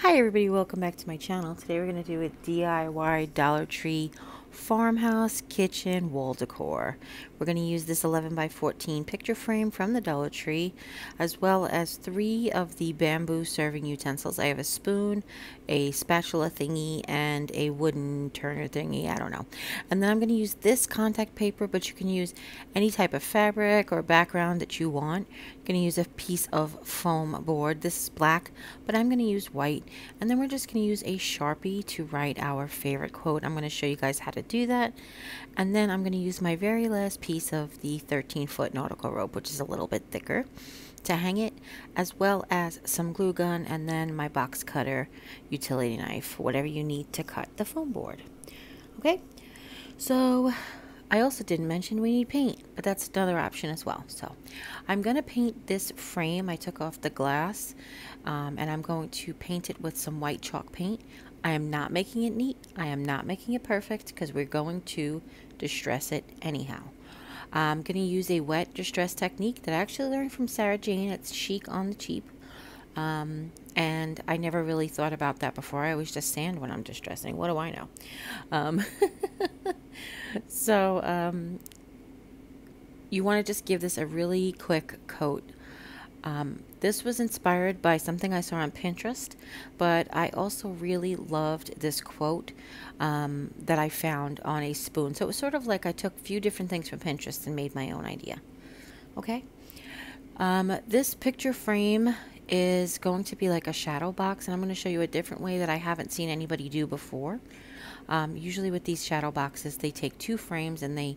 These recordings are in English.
Hi everybody, welcome back to my channel. Today we're going to do a DIY Dollar Tree farmhouse kitchen wall decor. We're going to use this 11 by 14 picture frame from the Dollar Tree, as well as 3 of the bamboo serving utensils. I have a spoon, a spatula thingy, and a wooden turner thingy, I don't know. And then I'm going to use this contact paper, but you can use any type of fabric or background that you want. I'm going to use a piece of foam board. This is black, but I'm going to use white. And then we're just going to use a Sharpie to write our favorite quote. I'm going to show you guys how to do that. And then I'm going to use my very last piece of the 13-foot nautical rope, which is a little bit thicker, to hang it, as well as some glue gun and then my box cutter, utility knife, whatever you need to cut the foam board. Okay, so I also didn't mention we need paint, but that's another option as well. So I'm going to paint this frame. I took off the glass and I'm going to paint it with some white chalk paint. I am not making it neat. I am not making it perfect because we're going to distress it anyhow. I'm going to use a wet distress technique that I actually learned from Sarah Jane. It's chic on the cheap. And I never really thought about that before. I always just sand when I'm distressing. What do I know? You want to just give this a really quick coat. This was inspired by something I saw on Pinterest, but I also really loved this quote that I found on a spoon. So it was sort of like I took a few different things from Pinterest and made my own idea. Okay. This picture frame is going to be like a shadow box, and I'm going to show you a different way that I haven't seen anybody do before. Usually with these shadow boxes, they take 2 frames and they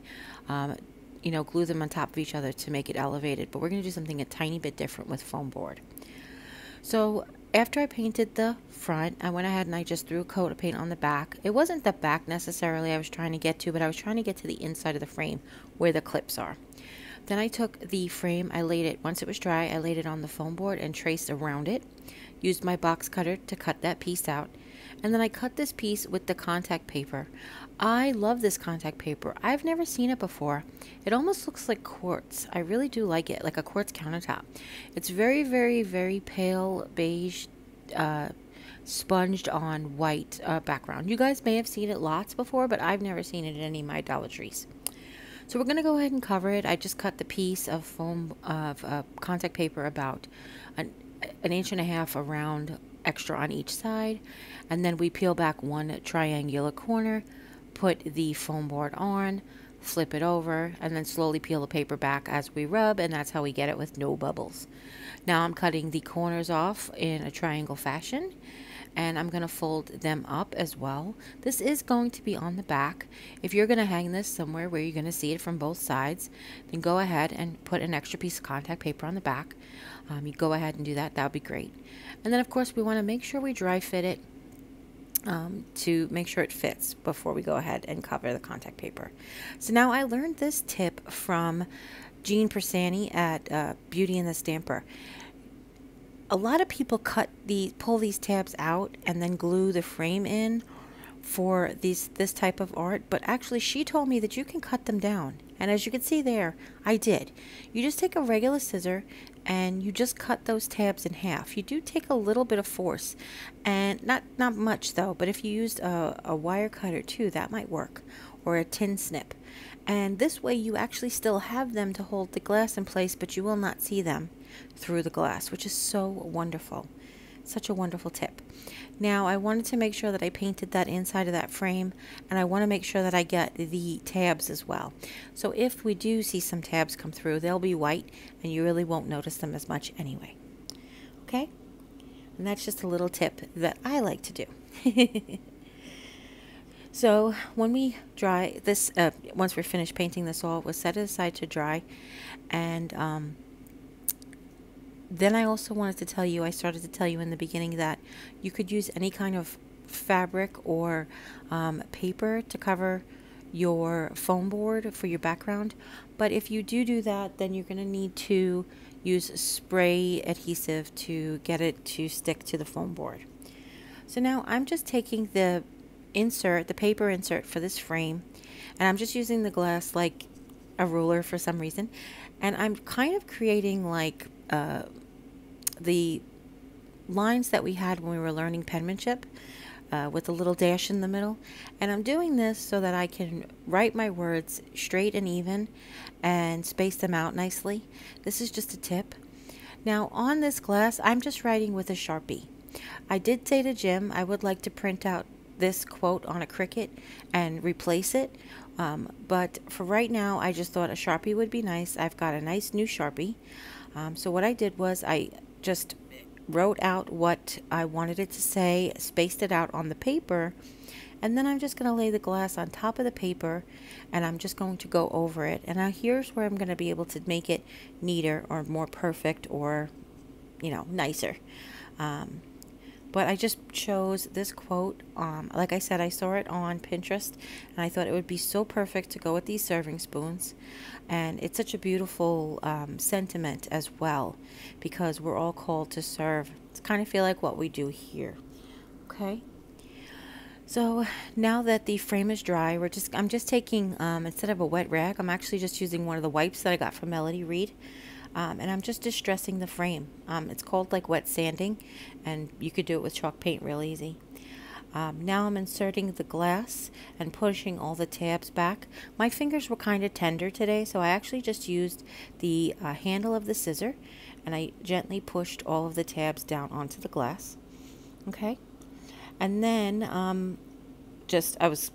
glue them on top of each other to make it elevated, but we're going to do something a tiny bit different with foam board. So after I painted the front, I went ahead and I just threw a coat of paint on the back. It wasn't the back necessarily I was trying to get to, but I was trying to get to the inside of the frame where the clips are. Then I took the frame, I laid it, once it was dry, I laid it on the foam board and traced around it. Used my box cutter to cut that piece out. And then I cut this piece with the contact paper. I love this contact paper. I've never seen it before. It almost looks like quartz. I really do like it, like a quartz countertop. It's very, very, very pale beige, sponged on white background. You guys may have seen it lots before, but I've never seen it in any of my Dollar Trees. So we're going to go ahead and cover it. I just cut the piece of foam of contact paper about an inch and a half around, extra on each side, and then we peel back one triangular corner, put the foam board on, flip it over, and then slowly peel the paper back as we rub, and that's how we get it with no bubbles. Now I'm cutting the corners off in a triangle fashion, and I'm going to fold them up as well. This is going to be on the back. If you're going to hang this somewhere where you're going to see it from both sides, then go ahead and put an extra piece of contact paper on the back. You go ahead and do that. That would be great. And then of course we want to make sure we dry fit it to make sure it fits before we go ahead and cover the contact paper. So now I learned this tip from Jean Persani at Beauty and the Stamper. A lot of people pull these tabs out and then glue the frame in for this type of art, but actually she told me that you can cut them down, and as you can see there, I did. You just take a regular scissor and you just cut those tabs in half. You do take a little bit of force, and not much though, but if you used a wire cutter too, that might work, or a tin snip. And this way you actually still have them to hold the glass in place, but you will not see them through the glass, which is so wonderful. Such a wonderful tip. Now I wanted to make sure that I painted that inside of that frame, and I want to make sure that I get the tabs as well. So if we do see some tabs come through, they'll be white and you really won't notice them as much anyway. Okay? And that's just a little tip that I like to do. So when we dry this, once we're finished painting this all, we'll set it aside to dry. And then I also wanted to tell you, I started to tell you in the beginning that you could use any kind of fabric or paper to cover your foam board for your background. But if you do that, then you're going to need to use spray adhesive to get it to stick to the foam board. So now I'm just taking the paper insert for this frame, and I'm just using the glass like a ruler for some reason, and I'm kind of creating like the lines that we had when we were learning penmanship, with a little dash in the middle. And I'm doing this so that I can write my words straight and even and space them out nicely. This is just a tip. Now on this glass, I'm just writing with a Sharpie. I did say to Jim I would like to print out this quote on a Cricut and replace it. But for right now, I just thought a Sharpie would be nice. I've got a nice new Sharpie. So what I did was I just wrote out what I wanted it to say, spaced it out on the paper, and then I'm just going to lay the glass on top of the paper and I'm just going to go over it. And now here's where I'm going to be able to make it neater or more perfect or, you know, nicer. But I just chose this quote. Like I said, I saw it on Pinterest and I thought it would be so perfect to go with these serving spoons. And it's such a beautiful sentiment as well, because we're all called to serve. It's kind of feel like what we do here. Okay. So now that the frame is dry, I'm just taking, instead of a wet rag, I'm actually just using one of the wipes that I got from Melody Reed. And I'm just distressing the frame. It's called like wet sanding, and you could do it with chalk paint real easy. Now I'm inserting the glass and pushing all the tabs back. My fingers were kind of tender today, so I actually just used the handle of the scissor and I gently pushed all of the tabs down onto the glass. Okay, and then I was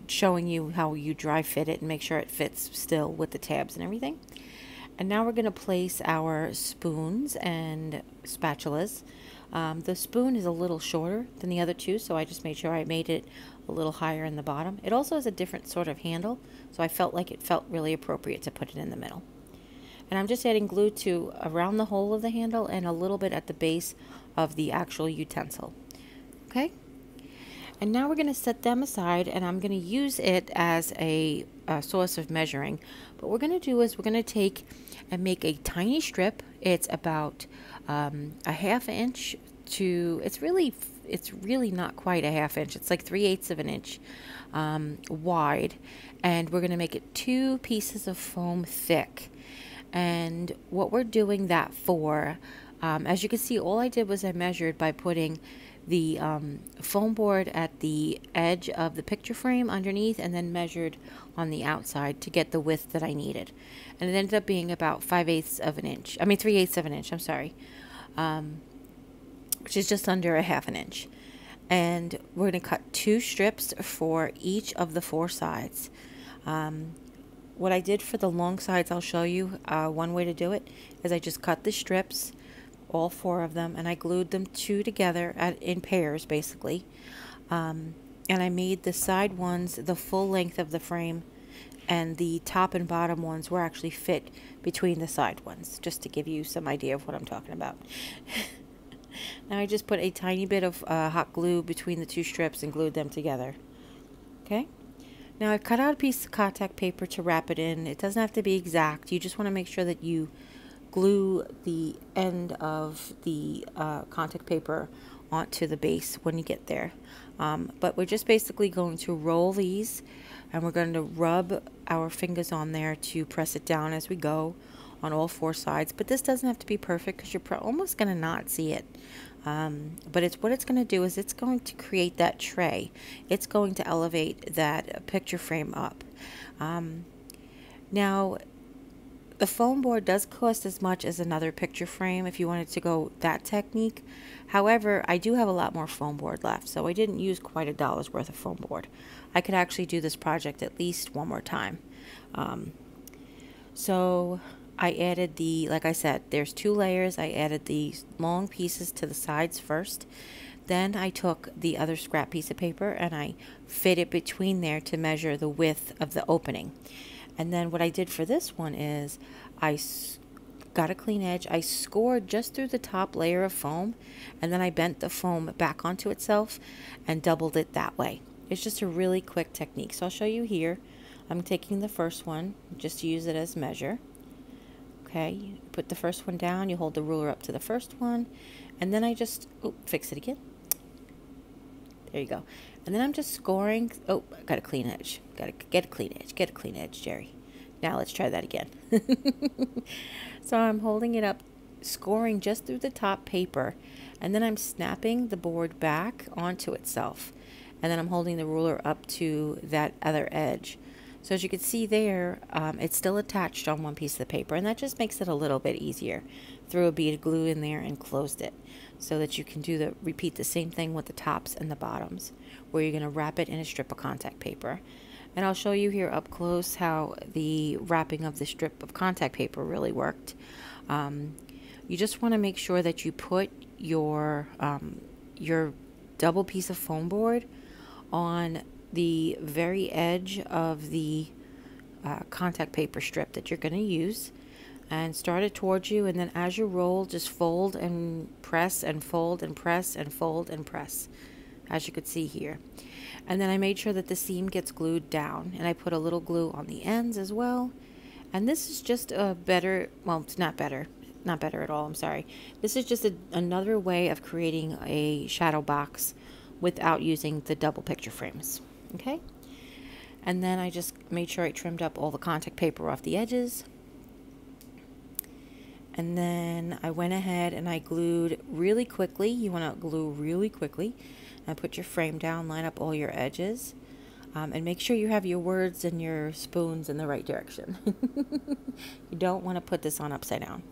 showing you how you dry fit it and make sure it fits still with the tabs and everything. And now we're going to place our spoons and spatulas. The spoon is a little shorter than the other two, so I just made sure I made it a little higher in the bottom. It also has a different sort of handle, so I felt like it felt really appropriate to put it in the middle. And I'm just adding glue to around the hole of the handle and a little bit at the base of the actual utensil. Okay? And now we're going to set them aside, and I'm going to use it as a source of measuring. But what we're going to do is we're going to take and make a tiny strip. It's about a ½ inch to, it's really not quite a ½ inch. It's like 3/8 of an inch wide. And we're going to make it 2 pieces of foam thick. And what we're doing that for, as you can see, all I did was I measured by putting the foam board at the edge of the picture frame underneath and then measured on the outside to get the width that I needed. And it ended up being about 3/8 of an inch, I'm sorry, which is just under a ½ inch. And we're going to cut 2 strips for each of the 4 sides. What I did for the long sides, I'll show you. One way to do it is I just cut the strips, all 4 of them, and I glued them 2 together in pairs basically, and I made the side ones the full length of the frame, and the top and bottom ones were actually fit between the side ones, just to give you some idea of what I'm talking about. Now I just put a tiny bit of hot glue between the 2 strips and glued them together. Okay, now I've cut out a piece of contact paper to wrap it in. It doesn't have to be exact, you just want to make sure that you glue the end of the contact paper onto the base when you get there. But we're just basically going to roll these, and we're going to rub our fingers on there to press it down as we go on all 4 sides. But this doesn't have to be perfect because you're almost going to not see it. But what it's going to do is it's going to create that tray. It's going to elevate that picture frame up. Now, the foam board does cost as much as another picture frame if you wanted to go that technique. However, I do have a lot more foam board left, so I didn't use quite $1 worth of foam board. I could actually do this project at least one more time. So I added like I said, there's 2 layers. I added these long pieces to the sides first. Then I took the other scrap piece of paper and I fit it between there to measure the width of the opening. And then what I did for this one is I got a clean edge. I scored just through the top layer of foam, and then I bent the foam back onto itself and doubled it that way. It's just a really quick technique. So I'll show you here. I'm taking the first one just to use it as measure. Okay, you put the first one down, you hold the ruler up to the first one, and then I just, fix it again. There you go. And then I'm just scoring. Oh, I got a clean edge. Got to get a clean edge. Get a clean edge, Jerry. Now let's try that again. So I'm holding it up, scoring just through the top paper, And then I'm snapping the board back onto itself. And then I'm holding the ruler up to that other edge. So as you can see there, it's still attached on one piece of the paper, and that just makes it a little bit easier. Threw a bead of glue in there and closed it so that you can repeat the same thing with the tops and the bottoms, where you're going to wrap it in a strip of contact paper. And I'll show you here up close how the wrapping of the strip of contact paper really worked. You just want to make sure that you put your double piece of foam board on the very edge of the contact paper strip that you're going to use, and start it towards you, and then as you roll, just fold and press and fold and press and fold and press, as you could see here. And then I made sure that the seam gets glued down, and I put a little glue on the ends as well. And this is just a better, well, it's not better at all, I'm sorry. This is just another way of creating a shadow box without using the double picture frames. Okay, and then I just made sure I trimmed up all the contact paper off the edges, and then I went ahead and I glued really quickly. You want to glue really quickly, and put your frame down, line up all your edges, and make sure you have your words and your spoons in the right direction. You don't want to put this on upside down.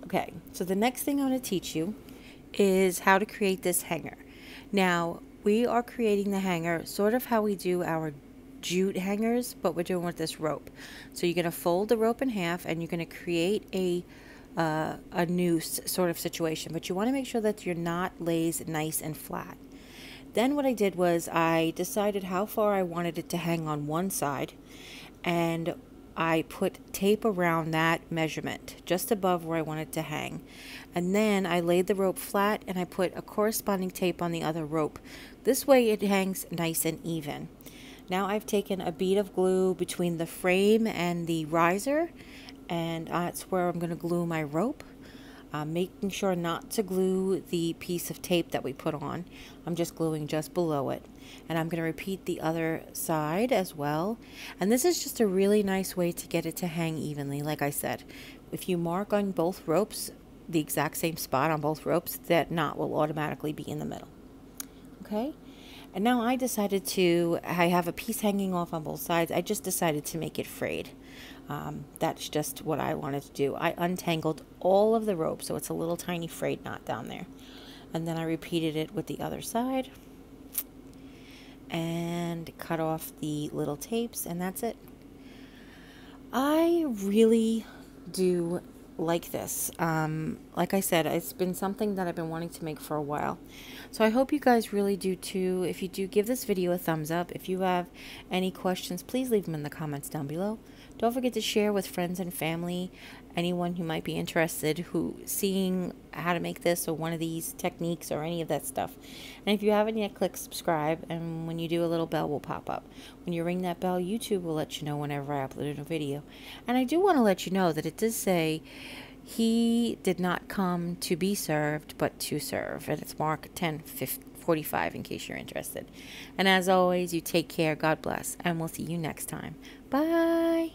Okay, so the next thing I'm going to teach you is how to create this hanger. Now, we are creating the hanger sort of how we do our jute hangers, but we're doing with this rope. So you're going to fold the rope in half, and you're going to create a noose sort of situation, but you want to make sure that your knot lays nice and flat. Then what I did was I decided how far I wanted it to hang on one side, and I put tape around that measurement just above where I wanted to hang. And then I laid the rope flat, and I put a corresponding tape on the other rope. This way it hangs nice and even. Now I've taken a bead of glue between the frame and the riser, and that's where I'm going to glue my rope. Making sure not to glue the piece of tape that we put on. I'm just gluing just below it. And I'm going to repeat the other side as well. And this is just a really nice way to get it to hang evenly. Like I said, if you mark on both ropes, the exact same spot on both ropes, that knot will automatically be in the middle. Okay? And now I have a piece hanging off on both sides. I just decided to make it frayed. That's just what I wanted to do. I untangled all of the rope, so it's a little tiny frayed knot down there. And then I repeated it with the other side and cut off the little tapes, and that's it. I really do like this. Like I said, it's been something that I've been wanting to make for a while. So I hope you guys really do too. If you do, give this video a thumbs up. If you have any questions, please leave them in the comments down below. Don't forget to share with friends and family, anyone who might be interested, seeing how to make this or one of these techniques or any of that stuff. And if you haven't yet, click subscribe, and when you do, a little bell will pop up. When you ring that bell, YouTube will let you know whenever I upload a video. And I do want to let you know that it does say, "He did not come to be served, but to serve." And it's Mark 10:45 in case you're interested. And as always, you take care, God bless, and we'll see you next time. Bye.